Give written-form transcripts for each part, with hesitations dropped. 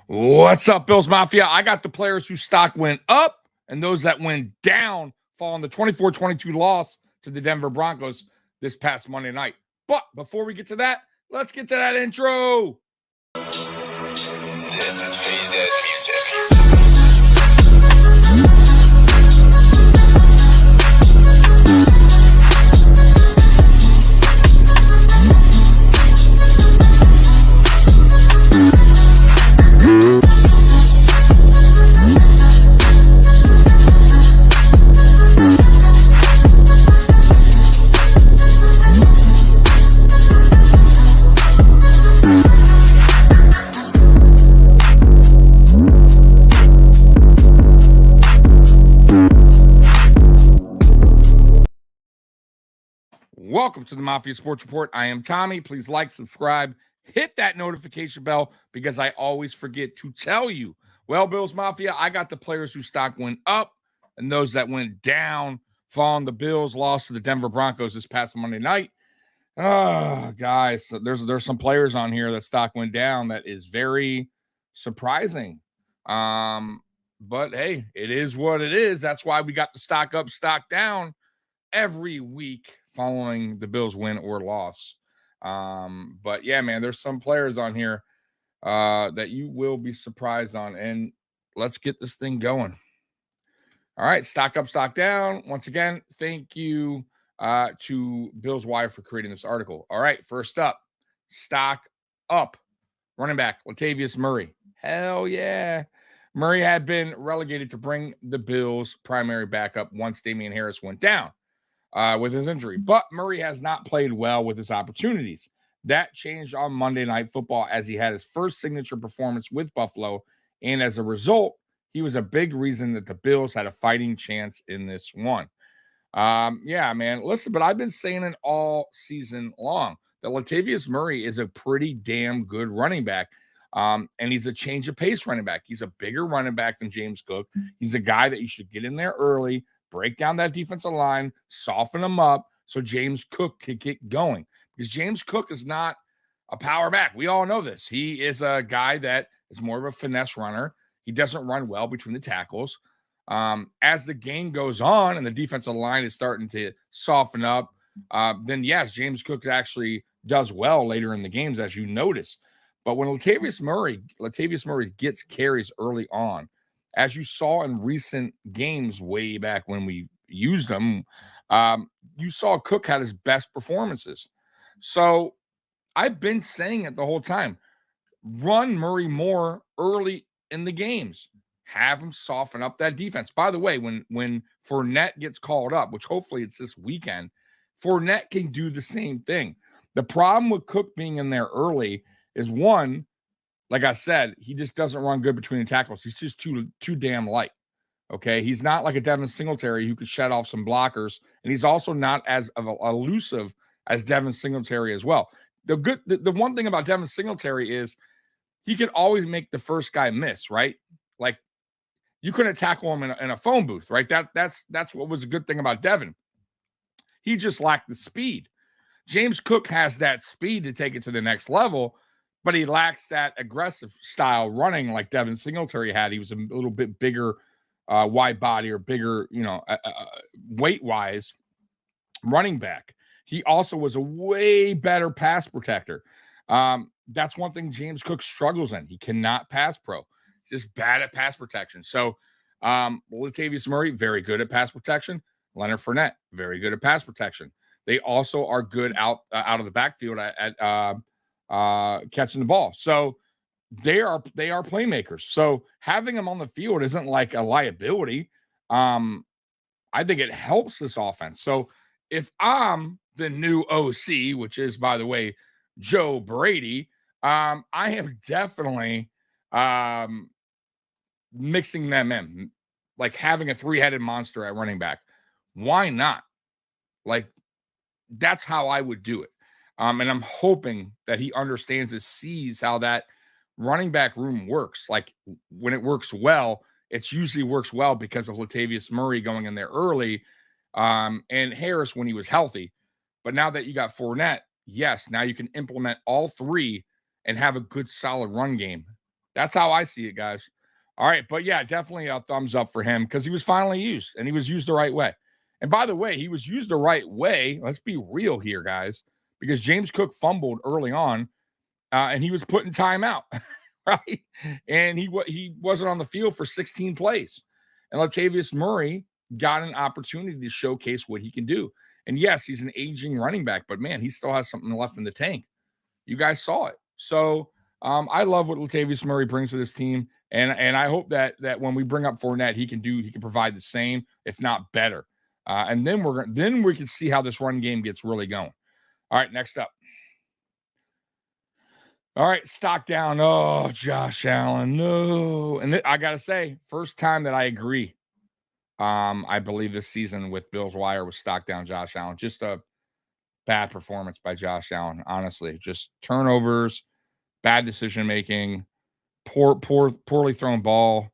What's up, Bills Mafia? I got the players whose stock went up and those that went down following the 24-22 loss to the Denver Broncos this past Monday night. But before we get to that, let's get to that intro. This is VZ Music. Welcome to the Mafia Sports Report. I am Tommy. Please like, subscribe, hit that notification bell because I always forget to tell you. Well, Bills Mafia, I got the players whose stock went up and those that went down following the Bills' loss to the Denver Broncos this past Monday night. Guys, there's some players on here that stock went down that is very surprising. But hey, it is what it is. That's why we got the stock up, stock down every week following the Bills win or loss. But yeah, man, there's some players on here that you will be surprised on. And let's get this thing going. All right, stock up, stock down. Once again, thank you to Bills Wire for creating this article. All right, first up, stock up. Running back, Latavius Murray. Hell yeah. Murray had been relegated to bring the Bills' primary backup once Damian Harris went down with his injury. But Murray has not played well with his opportunities. That changed on Monday Night Football as he had his first signature performance with Buffalo. And as a result, he was a big reason that the Bills had a fighting chance in this one. Yeah, man. Listen, but I've been saying it all season long that Latavius Murray is a pretty damn good running back. And he's a change of pace running back. He's a bigger running back than James Cook. He's a guy that you should get in there early, break down that defensive line, soften him up so James Cook could get going. Because James Cook is not a power back. We all know this. He is a guy that is more of a finesse runner. He doesn't run well between the tackles. As the game goes on and the defensive line is starting to soften up, then yes, James Cook actually does well later in the games, as you notice. But when Latavius Murray gets carries early on, as you saw in recent games way back when we used them, you saw Cook had his best performances. So I've been saying it the whole time. Run Murray more early in the games. Have him soften up that defense. By the way, when Fournette gets called up, which hopefully it's this weekend, Fournette can do the same thing. The problem with Cook being in there early is, one, like I said, he just doesn't run good between the tackles. He's just too damn light. Okay, he's not like a Devin Singletary who could shut off some blockers, and he's also not as elusive as Devin Singletary as well. The one thing about Devin Singletary is he could always make the first guy miss, right? Like, you couldn't tackle him in a phone booth, right? That's what was a good thing about Devin. He just lacked the speed. James Cook has that speed to take it to the next level, but he lacks that aggressive style running like Devin Singletary had. He was a little bit bigger, wide body, or bigger, weight-wise running back. He also was a way better pass protector. That's one thing James Cook struggles in. He cannot pass pro. He's just bad at pass protection. So Latavius Murray, very good at pass protection. Leonard Fournette, very good at pass protection. They also are good out of the backfield at catching the ball. So they are playmakers. So having them on the field isn't like a liability. I think it helps this offense. So if I'm the new OC, which is, by the way, Joe Brady, I am definitely mixing them in, like having a three-headed monster at running back. Why not? Like, that's how I would do it. And I'm hoping that he understands and sees how that running back room works. Like, when it works well, it usually works well because of Latavius Murray going in there early, and Harris when he was healthy. But now that you got Fournette, yes, now you can implement all three and have a good, solid run game. That's how I see it, guys. All right, but yeah, definitely a thumbs up for him because he was finally used and he was used the right way. And by the way, he was used the right way. Let's be real here, guys, because James Cook fumbled early on and he was put in timeout, right? And he wasn't on the field for 16 plays. And Latavius Murray got an opportunity to showcase what he can do. And yes, he's an aging running back, but man, he still has something left in the tank. You guys saw it. So I love what Latavius Murray brings to this team, and I hope that when we bring up Fournette, he can provide the same, if not better. And then we can see how this run game gets really going. All right, next up. All right, stock down. Oh, Josh Allen, no. And I gotta say, first time that I agree. I believe this season with Bills Wire was stock down Josh Allen. Just a bad performance by Josh Allen. Honestly, just turnovers, bad decision making, poorly thrown ball.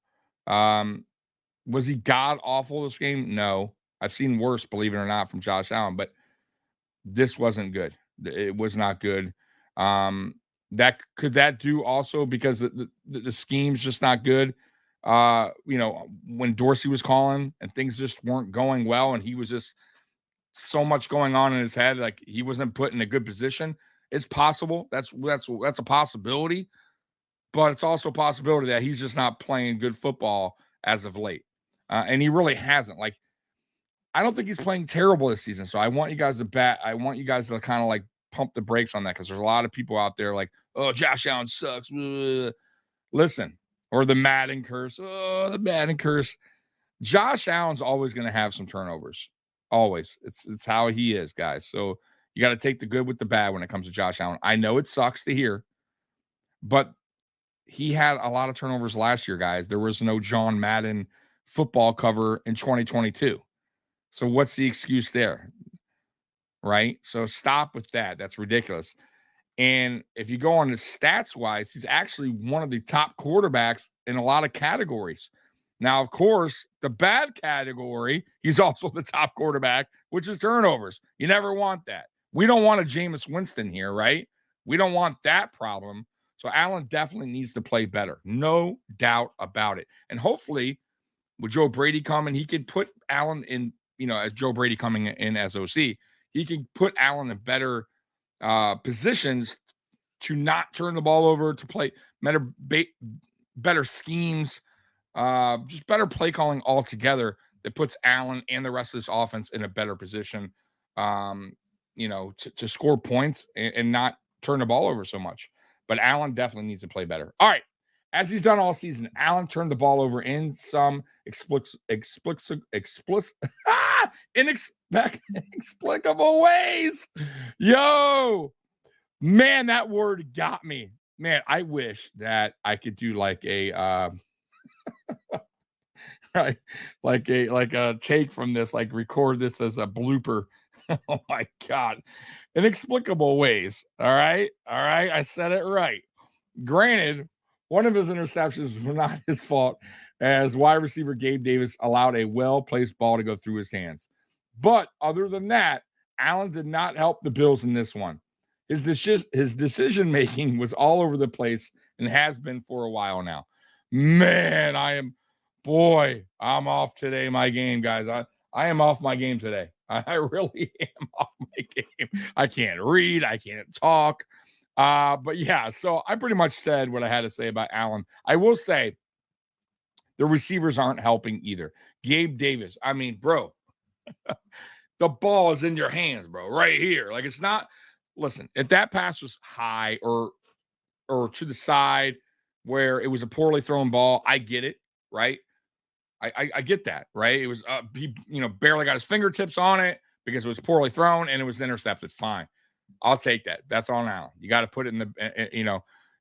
Was he god awful this game? No. I've seen worse, believe it or not, from Josh Allen, but this wasn't good. It was not good. That do also because the scheme's just not good. When Dorsey was calling and things just weren't going well, and he was just so much going on in his head, like he wasn't put in a good position. It's possible. That's a possibility, but it's also a possibility that he's just not playing good football as of late, and he really hasn't. Like, I don't think he's playing terrible this season. So I want you guys to kind of like pump the brakes on that because there's a lot of people out there like, oh, Josh Allen sucks. Listen, or the Madden curse. Oh, the Madden curse. Josh Allen's always going to have some turnovers. Always. It's how he is, guys. So you got to take the good with the bad when it comes to Josh Allen. I know it sucks to hear, but he had a lot of turnovers last year, guys. There was no John Madden football cover in 2022. So what's the excuse there? Right? So stop with that. That's ridiculous. And if you go on the stats wise, he's actually one of the top quarterbacks in a lot of categories. Now, of course, the bad category, he's also the top quarterback, which is turnovers. You never want that. We don't want a Jameis Winston here, right? We don't want that problem. So Allen definitely needs to play better. No doubt about it. And hopefully, with Joe Brady coming, he could put Allen in, as Joe Brady coming in as OC, he can put Allen in better positions to not turn the ball over, to play better schemes, just better play calling altogether that puts Allen and the rest of this offense in a better position, to score points and not turn the ball over so much. But Allen definitely needs to play better. All right. As he's done all season, Allen turned the ball over in some inexplicable ways. Yo, man, that word got me. Man, I wish that I could do like a right, like a take from this, like record this as a blooper. Oh my God. Inexplicable ways. All right. I said it right. Granted, one of his interceptions was not his fault, as wide receiver Gabe Davis allowed a well-placed ball to go through his hands. But other than that, Allen did not help the Bills in this one. His decision-making was all over the place and has been for a while now. Man, I'm off today, my game, guys. I am off my game today. I really am off my game. I can't read. I can't talk. But yeah, so I pretty much said what I had to say about Allen. I will say the receivers aren't helping either. Gabe Davis, I mean, bro, the ball is in your hands, bro, right here. Like, it's not. Listen, if that pass was high or to the side where it was a poorly thrown ball, I get it, right? I get that, right? It was he barely got his fingertips on it because it was poorly thrown and it was intercepted. Fine. I'll take that. That's on Allen. You got to put it in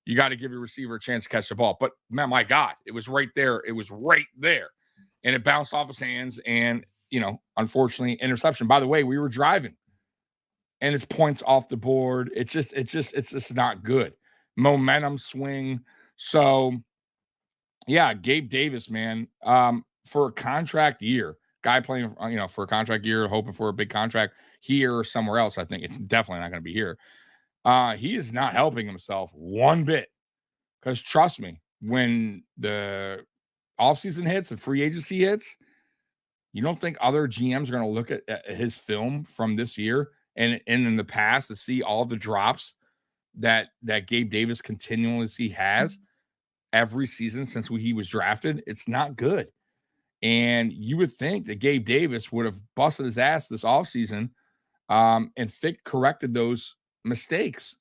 you got to give your receiver a chance to catch the ball. But man, my God, it was right there. It was right there. And it bounced off his hands and, unfortunately, interception. By the way, we were driving and it's points off the board. It's just not good. Momentum swing. So yeah, Gabe Davis, man, for a contract year, guy playing, for a contract year, hoping for a big contract here or somewhere else. I think it's definitely not going to be here. He is not helping himself one bit because trust me, when the offseason hits and free agency hits, you don't think other GMs are going to look at his film from this year and in the past to see all the drops that Gabe Davis continuously has every season since he was drafted? It's not good. And you would think that Gabe Davis would have busted his ass this offseason and corrected those mistakes.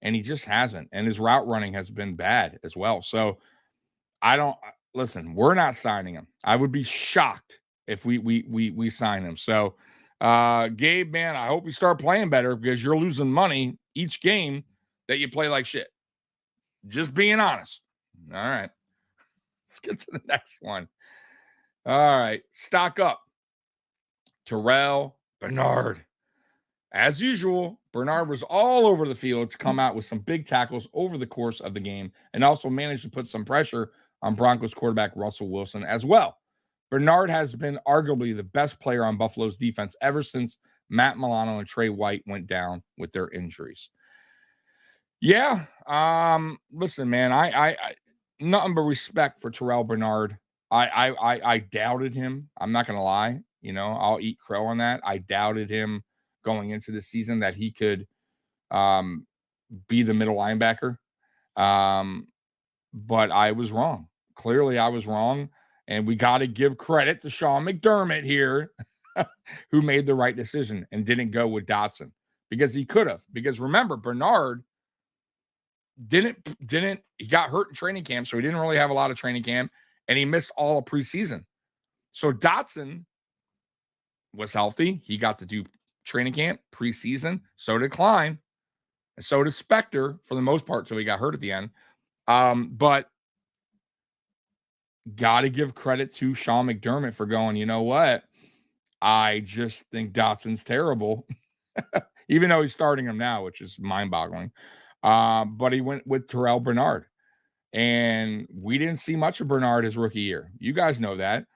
And he just hasn't. And his route running has been bad as well. So I don't listen, we're not signing him. I would be shocked if we sign him. So Gabe, man, I hope you start playing better because you're losing money each game that you play like shit. Just being honest. All right. Let's get to the next one. All right. Stock up. Terrell Bernard. As usual, Bernard was all over the field to come out with some big tackles over the course of the game and also managed to put some pressure on Broncos quarterback Russell Wilson as well. Bernard has been arguably the best player on Buffalo's defense ever since Matt Milano and Trey White went down with their injuries. Yeah. Listen, man, I nothing but respect for Terrell Bernard. I doubted him. I'm not gonna lie. You know, I'll eat crow on that. I doubted him going into the season that he could be the middle linebacker. But I was wrong. Clearly, I was wrong. And we got to give credit to Sean McDermott here, who made the right decision and didn't go with Dotson because he could have. Because remember, Bernard didn't he got hurt in training camp, so he didn't really have a lot of training camp, and he missed all of preseason. So Dotson was healthy. He got to do training camp, preseason. So did Klein. And so did Spector for the most part, so he got hurt at the end. But got to give credit to Sean McDermott for going, you know what? I just think Dotson's terrible, even though he's starting him now, which is mind-boggling. But he went with Terrell Bernard. And we didn't see much of Bernard his rookie year. You guys know that.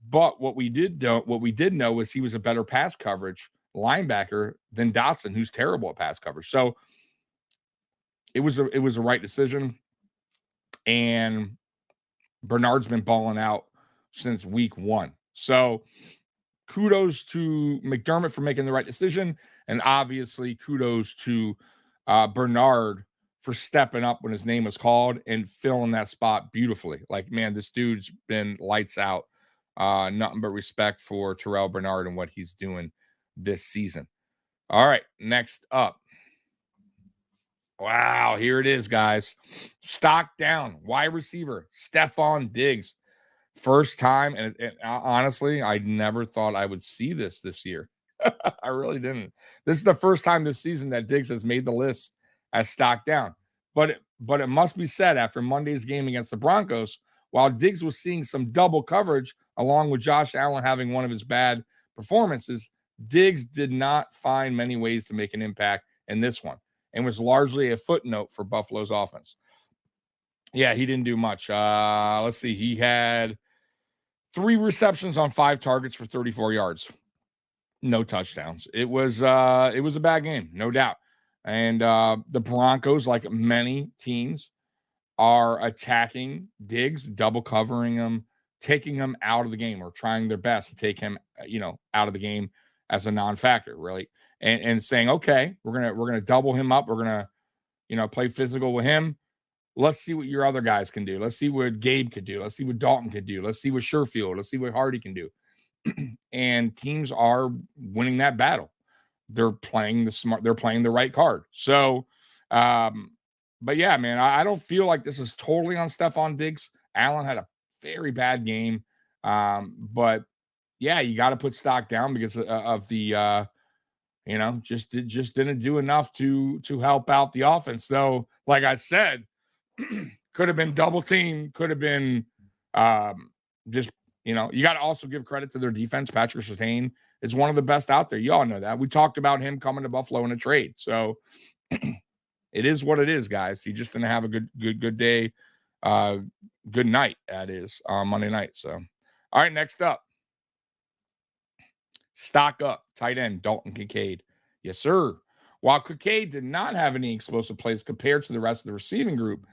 But what we did know was he was a better pass coverage linebacker than Dotson, who's terrible at pass coverage. So it was a right decision. And Bernard's been balling out since week 1. So kudos to McDermott for making the right decision. And obviously kudos to Bernard for stepping up when his name was called and filling that spot beautifully. Like, man, this dude's been lights out. Nothing but respect for Terrell Bernard and what he's doing this season. All right, next up. Wow, here it is, guys. Stock down, wide receiver, Stephon Diggs. First time, and honestly, I never thought I would see this year. I really didn't. This is the first time this season that Diggs has made the list as stock down. But it must be said, after Monday's game against the Broncos, while Diggs was seeing some double coverage, along with Josh Allen having one of his bad performances, Diggs did not find many ways to make an impact in this one and was largely a footnote for Buffalo's offense. Yeah, he didn't do much. Let's see. He had 3 receptions on 5 targets for 34 yards. No touchdowns. It was a bad game, no doubt. And the Broncos, like many teams, are attacking Diggs, double covering him, taking him out of the game, or trying their best to take him, out of the game as a non-factor, really, and saying, okay, we're gonna double him up, we're gonna, play physical with him. Let's see what your other guys can do. Let's see what Gabe could do. Let's see what Dalton could do. Let's see what Sherfield. Let's see what Hardy can do. And teams are winning that battle. They're playing they're playing the right card. So, but yeah, man, I don't feel like this is totally on Stephon Diggs. Allen had a very bad game. But yeah, you got to put stock down because of the, just didn't do enough to help out the offense. Though, like I said, could have been double team, could have been you got to also give credit to their defense. Patrick Surtain is one of the best out there. You all know that. We talked about him coming to Buffalo in a trade. So it is what it is, guys. He just didn't have a good day. Good night, that is, Monday night. So, all right, next up. Stock up, tight end, Dalton Kincaid. Yes, sir. While Kincaid did not have any explosive plays compared to the rest of the receiving group,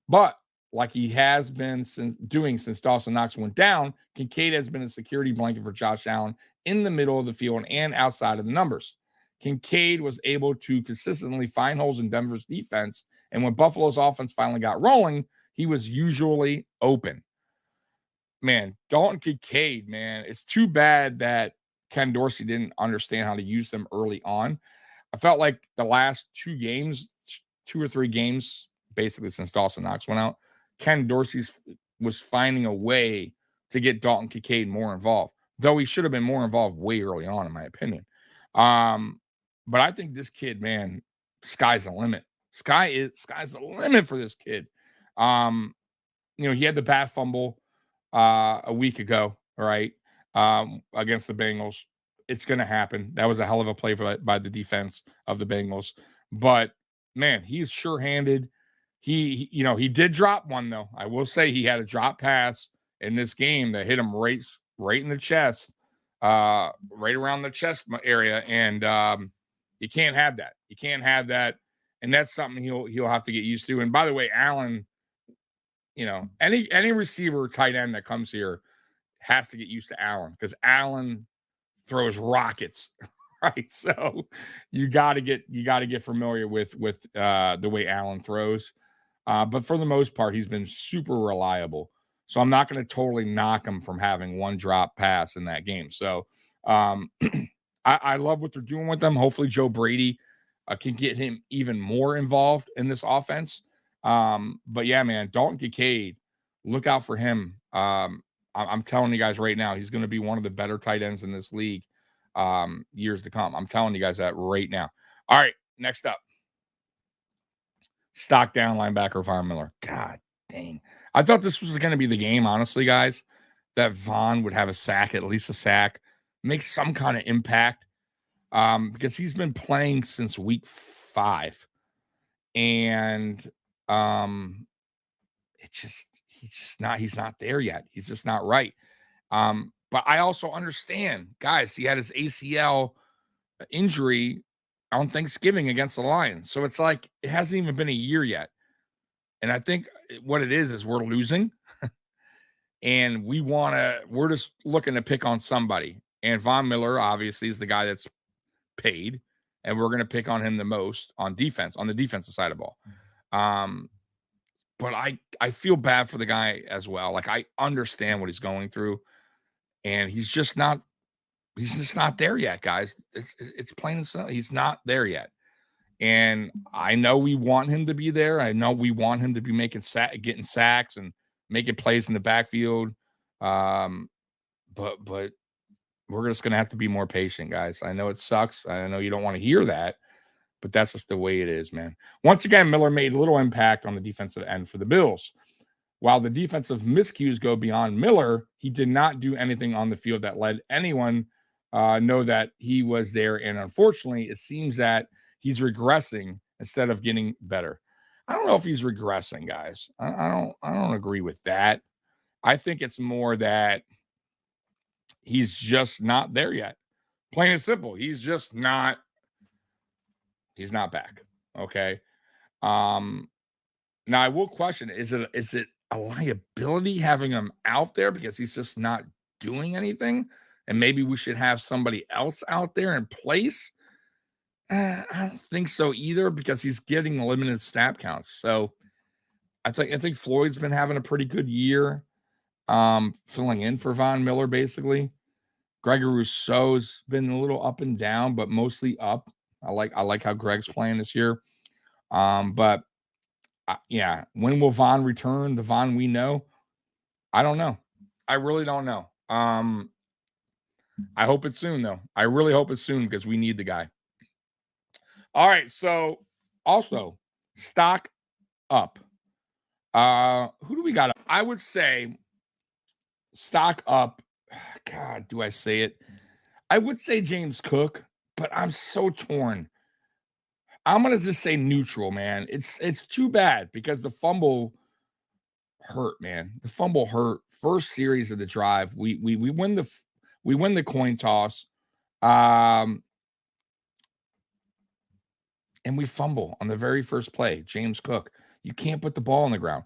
but like he has been since Dawson Knox went down, Kincaid has been a security blanket for Josh Allen in the middle of the field and outside of the numbers. Kincaid was able to consistently find holes in Denver's defense, and when Buffalo's offense finally got rolling, he was usually open. Man, Dalton Kincaid, man, it's too bad that Ken Dorsey didn't understand how to use them early on. I felt like the last 2 or 3 games, basically since Dawson Knox went out, Ken Dorsey was finding a way to get Dalton Kincaid more involved, though he should have been more involved way early on, in my opinion. But I think this kid, man, sky's the limit. Sky's the limit for this kid. He had the bat fumble a week ago, right? Against the Bengals. It's going to happen. That was a hell of a play by the defense of the Bengals. But man, he's sure-handed. He did drop one though. I will say he had a drop pass in this game that hit him right in the chest, right around the chest area, and you can't have that. You can't have that, and that's something he'll have to get used to. And by the way, Allen, any receiver tight end that comes here has to get used to Allen because Allen throws rockets, right? So you got to get familiar with the way Allen throws. But for the most part, he's been super reliable. So I'm not going to totally knock him from having one drop pass in that game. So I love what they're doing with them. Hopefully Joe Brady can get him even more involved in this offense. But yeah, man, Dalton Kincaid, look out for him. I'm telling you guys right now, he's going to be one of the better tight ends in this league years to come. I'm telling you guys that right now. All right, next up. Stock down linebacker Von Miller. God dang. I thought this was going to be the game, honestly, guys, that Von would have a sack, at least a sack, make some kind of impact because he's been playing since week 5. And he's not there yet. He's just not right. But I also understand, guys, he had his ACL injury on Thanksgiving against the Lions. So it's like it hasn't even been a year yet. And I think what it is we're losing and we're just looking to pick on somebody. And Von Miller obviously is the guy that's paid, and we're going to pick on him the most on defense, on the defensive side of the ball. But I feel bad for the guy as well. Like I understand what he's going through, and he's just not there yet, guys. It's plain and simple. He's not there yet. And I know we want him to be there. I know we want him to be getting sacks and making plays in the backfield. But we're just going to have to be more patient, guys. I know it sucks. I know you don't want to hear that, but that's just the way it is, man. Once again, Miller made little impact on the defensive end for the Bills. While the defensive miscues go beyond Miller, he did not do anything on the field that let anyone know that he was there. And unfortunately, it seems that he's regressing instead of getting better. I don't know if he's regressing, guys. I don't agree with that. I think it's more that he's just not there yet. Plain and simple. He's not back. Okay. Now I will question, is it a liability having him out there because he's just not doing anything? And maybe we should have somebody else out there in place. I don't think so either because he's getting limited snap counts. So I think Floyd's been having a pretty good year, filling in for Von Miller basically. Gregory Rousseau's been a little up and down, but mostly up. I like how Greg's playing this year. But yeah, when will Von return? The Von we know? I don't know. I really don't know. I hope it's soon though. I really hope it's soon because we need the guy. All right, so also stock up. Who do we got? I would say stock up. God, do I say it? I would say James Cook, but I'm so torn. I'm gonna just say neutral, man. It's too bad because the fumble hurt, man. The fumble hurt. First series of the drive, we win the coin toss. And we fumble on the very first play. James Cook, you can't put the ball on the ground.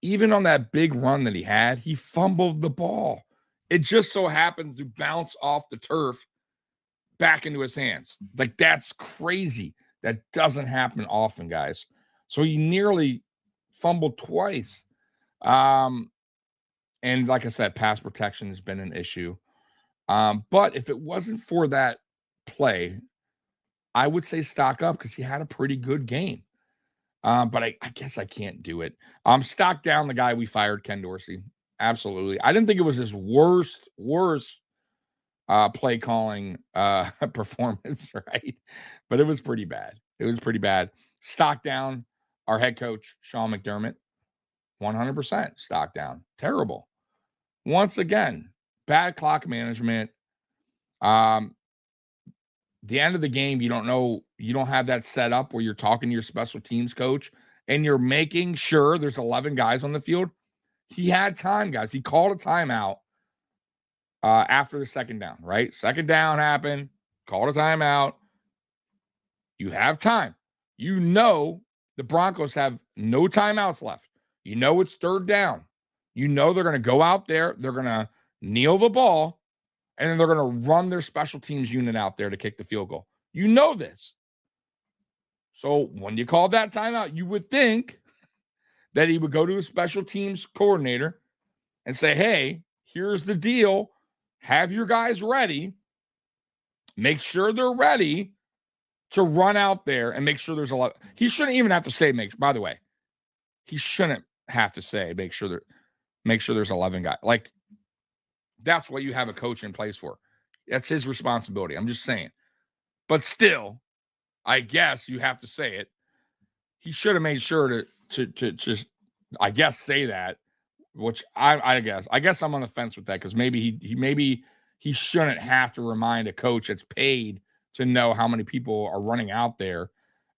even on that big run that he had, he fumbled the ball. It just so happens to bounce off the turf back into his hands. Like, that's crazy. That doesn't happen often, guys. So he nearly fumbled twice. And like I said, pass protection has been an issue. But if it wasn't for that play, I would say stock up because he had a pretty good game. But I guess I can't do it. Stock down the guy we fired, Ken Dorsey. Absolutely. I didn't think it was his worst play calling performance, right? But it was pretty bad. It was pretty bad. Stock down our head coach, Sean McDermott. 100% stock down. Terrible. Once again, bad clock management. The end of the game, you don't have that set up where you're talking to your special teams coach and you're making sure there's 11 guys on the field. He had time, guys. He called a timeout after the second down, right? Second down happened, called a timeout. You have time. You know the Broncos have no timeouts left. You know it's third down. You know they're going to go out there. They're going to kneel the ball. And then they're going to run their special teams unit out there to kick the field goal. You know this. So when you call that timeout, you would think that he would go to a special teams coordinator and say, hey, here's the deal. Have your guys ready. Make sure they're ready to run out there and make sure there's a lot. He shouldn't even have to say, by the way, he shouldn't have to say, make sure there's 11 guys. Like, that's what you have a coach in place for. That's his responsibility. I'm just saying. But still, I guess you have to say it. He should have made sure to just, I guess, say that, which I guess I'm on the fence with that because maybe he shouldn't have to remind a coach that's paid to know how many people are running out there.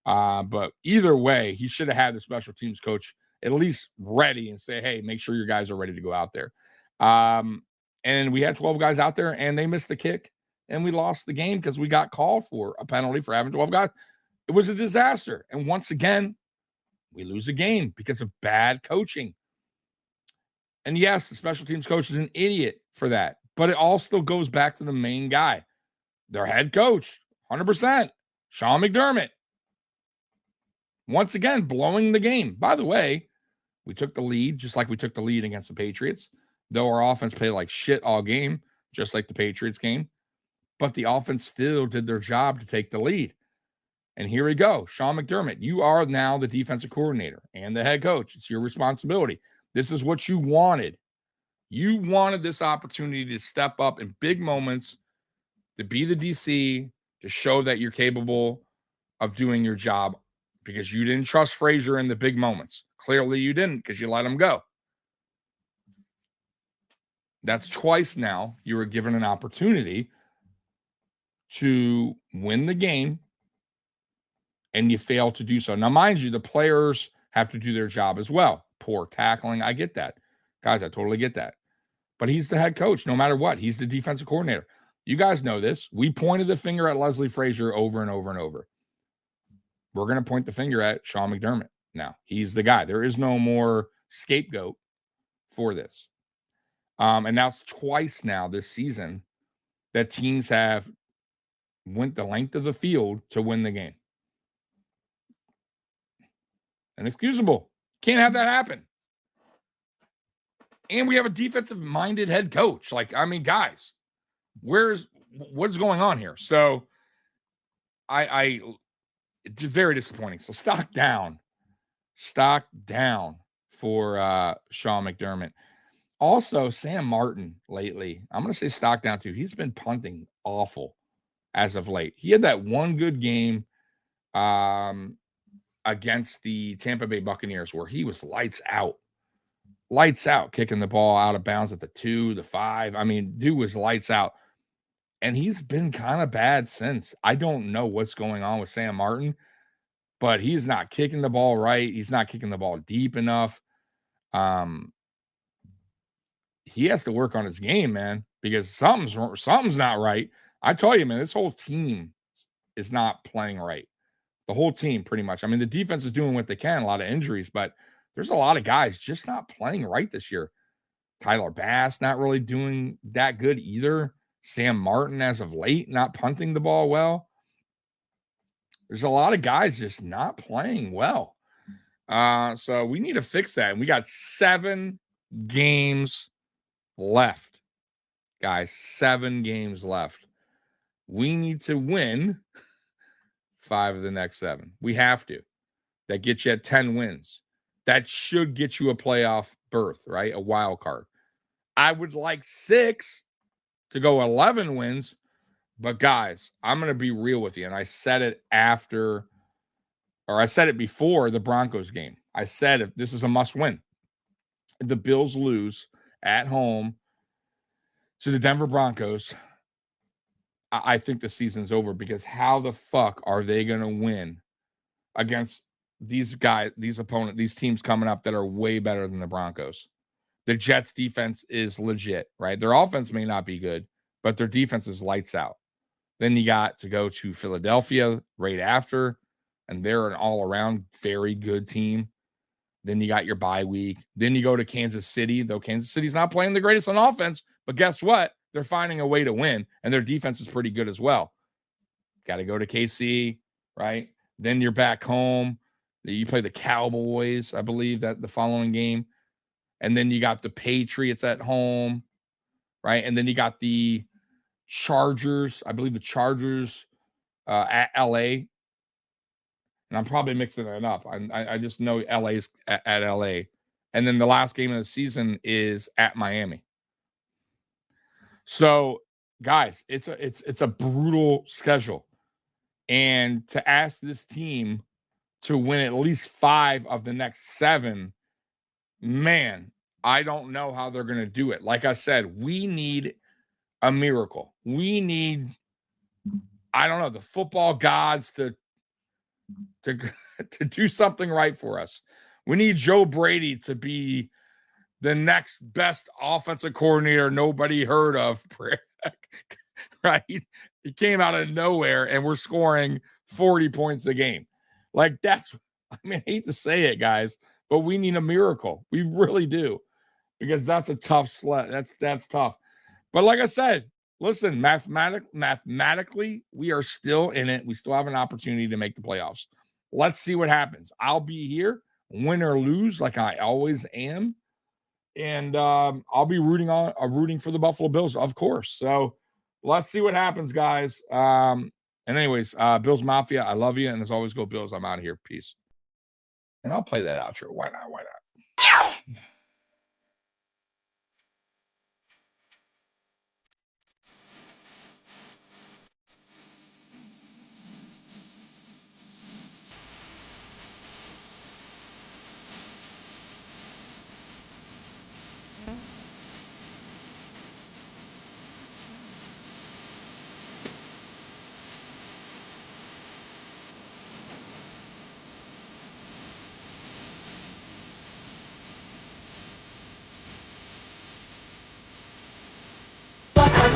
But either way, he should have had the special teams coach at least ready and say, hey, make sure your guys are ready to go out there. And we had 12 guys out there, and they missed the kick, and we lost the game because we got called for a penalty for having 12 guys. It was a disaster. And once again, we lose a game because of bad coaching. And yes, the special teams coach is an idiot for that, but it all still goes back to the main guy, their head coach, 100%, Sean McDermott. Once again, blowing the game. By the way, we took the lead just like we took the lead against the Patriots. Though our offense played like shit all game, just like the Patriots game. But the offense still did their job to take the lead. And here we go. Sean McDermott, you are now the defensive coordinator and the head coach. It's your responsibility. This is what you wanted. You wanted this opportunity to step up in big moments, to be the DC, to show that you're capable of doing your job because you didn't trust Frazier in the big moments. Clearly you didn't because you let him go. That's twice now you were given an opportunity to win the game, and you fail to do so. Now, mind you, the players have to do their job as well. Poor tackling. I get that. Guys, I totally get that. But he's the head coach no matter what. He's the defensive coordinator. You guys know this. We pointed the finger at Leslie Frazier over and over and over. We're going to point the finger at Sean McDermott now. He's the guy. There is no more scapegoat for this. And now it's twice now this season that teams have went the length of the field to win the game. Inexcusable. Can't have that happen. And we have a defensive-minded head coach. Like, I mean, guys, what's going on here? So it's very disappointing. So stock down for Sean McDermott. Also, Sam Martin lately, I'm going to say stock down too. He's been punting awful as of late. He had that one good game against the Tampa Bay Buccaneers where he was lights out, kicking the ball out of bounds at the 2, the 5. I mean, dude was lights out. And he's been kind of bad since. I don't know what's going on with Sam Martin, but he's not kicking the ball right. He's not kicking the ball deep enough. He has to work on his game, man, because something's not right. I tell you, man, this whole team is not playing right. The whole team, pretty much. I mean, the defense is doing what they can, a lot of injuries, but there's a lot of guys just not playing right this year. Tyler Bass not really doing that good either. Sam Martin, as of late, not punting the ball well. There's a lot of guys just not playing well. So we need to fix that. And we got 7 games left. Guys, 7 games left. We need to win 5 of the next 7. We have to. That gets you at 10 wins. That should get you a playoff berth, right? A wild card. I would like 6 to go 11 wins. But guys, I'm going to be real with you. And I said it after, or I said it before the Broncos game. I said, if this is a must win, the Bills lose at home to the Denver Broncos, I think the season's over, because how the fuck are they going to win against these guys, these opponents, these teams coming up that are way better than the Broncos? The Jets defense is legit, right? Their offense may not be good, but their defense is lights out. Then you got to go to Philadelphia right after, and they're an all-around very good team. Then you got your bye week. Then you go to Kansas City, though Kansas City's not playing the greatest on offense, but guess what? They're finding a way to win, and their defense is pretty good as well. Got to go to KC, right? Then you're back home. You play the Cowboys, I believe, that the following game. And then you got the Patriots at home, right? And then you got the Chargers, I believe the Chargers at LA. And I'm probably mixing it up. I just know LA's at LA. And then the last game of the season is at Miami. So, guys, it's a brutal schedule. And to ask this team to win at least 5 of the next 7, man, I don't know how they're going to do it. Like I said, we need a miracle. We need, I don't know, the football gods to do something right for us. We need Joe Brady to be the next best offensive coordinator nobody heard of, right? He came out of nowhere and we're scoring 40 points a game. Like, that's, I mean, I hate to say it, guys, but we need a miracle. We really do, because that's a tough sled. That's tough. But like I said, listen, mathematically, we are still in it. We still have an opportunity to make the playoffs. Let's see what happens. I'll be here, win or lose, like I always am. And I'll be rooting for the Buffalo Bills, of course. So let's see what happens, guys. And anyways, Bills Mafia, I love you. And as always, go Bills. I'm out of here. Peace. And I'll play that outro. Why not?